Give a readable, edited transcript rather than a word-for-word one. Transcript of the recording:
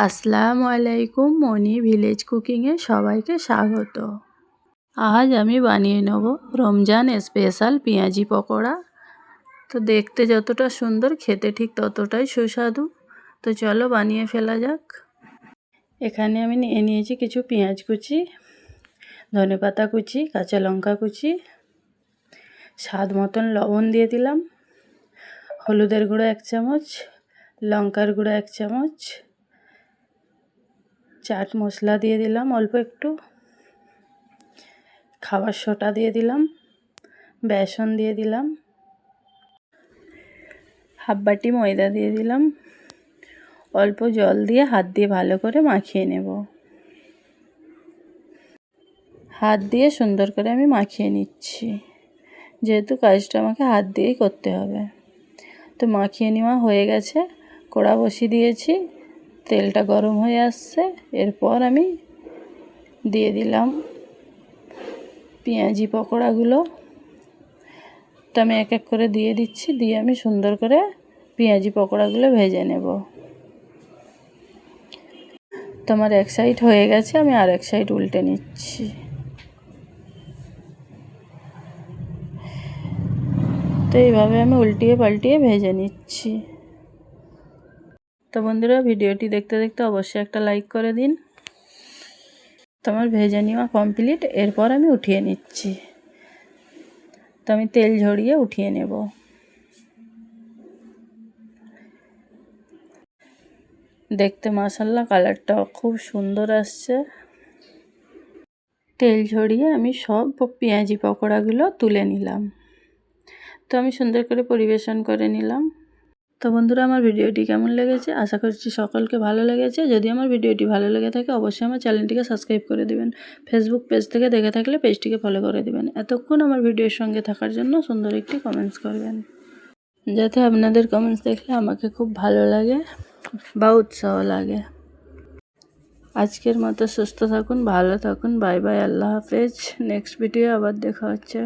আসসালামু আলাইকুম, মনি ভিলেজ কুকিংয়ে সবাইকে স্বাগত। আজ আমি বানিয়ে নেব রমজান স্পেশাল পেঁয়াজি পকোড়া। তো দেখতে যতটা সুন্দর, খেতে ঠিক ততটাই সুস্বাদু। তো চলো বানিয়ে ফেলা যাক। এখানে আমি নিয়ে নিয়েছি কিছু পেঁয়াজ কুচি, ধনেপাতা কুচি, কাঁচা লঙ্কা কুচি, স্বাদ মতন লবণ দিয়ে দিলাম, হলুদের গুঁড়ো 1 চামচ, লঙ্কার গুঁড়ো 1 চামচ, চাট মশলা দিয়ে দিলাম অল্প একটু, খাবার সোডা দিয়ে দিলাম, বেসন দিয়ে দিলাম, হাফ বাটি ময়দা দিয়ে দিলাম, অল্প জল দিয়ে হাত দিয়ে ভালো করে মাখিয়ে নেব। হাত দিয়ে সুন্দর করে আমি মাখিয়ে নিচ্ছি, যেহেতু কাজটা আমাকে হাত দিয়েই করতে হবে। তো মাখিয়ে নেওয়া হয়ে গেছে, কড়া বসিয়ে দিয়েছি, তেলটা গরম হয়ে আসছে। এরপর আমি দিয়ে দিলাম পেঁয়াজি পকোড়াগুলো। তো আমি এক এক করে দিয়ে দিচ্ছি, দিয়ে আমি সুন্দর করে পেঁয়াজি পকোড়াগুলো ভেজে নেব। তো আমার এক সাইড হয়ে গেছে, আমি আর এক সাইড উল্টে নিচ্ছি। তো এইভাবে আমি উল্টিয়ে পাল্টিয়ে ভেজে নিচ্ছি। তো বন্ধুরা, ভিডিওটি দেখতে দেখতে অবশ্যই একটা লাইক করে দিন। তো আমার ভেজে নেওয়া কমপ্লিট। এরপর আমি উঠিয়ে নিচ্ছি। তো আমি তেল ঝরিয়ে উঠিয়ে নেব। দেখতে মাশাআল্লাহ কালারটা খুব সুন্দর আসছে। তেল ঝরিয়ে আমি সব পেঁয়াজি পকোড়াগুলো তুলে নিলাম। তো আমি সুন্দর করে পরিবেশন করে নিলাম। তো বন্ধুরা, আমার ভিডিওটি কেমন লেগেছে? আশা করছি সকলকে ভালো লেগেছে। যদি আমার ভিডিওটি ভালো লেগে থাকে অবশ্যই আমার চ্যানেলটিকে সাবস্ক্রাইব করে দিবেন। ফেসবুক পেজ থেকে দেখে থাকলে পেজটিকে ফলো করে দিবেন। এতক্ষণ আমার ভিডিওর সঙ্গে থাকার জন্য সুন্দর একটি কমেন্টস করবেন, যাতে আপনাদের কমেন্টস দেখলে আমাকে খুব ভালো লাগে বা উৎসাহ লাগে। আজকের মতো সুস্থ থাকুন, ভালো থাকুন। বাই বাই, আল্লাহ হাফেজ। নেক্সট ভিডিও আবার দেখা হচ্ছে।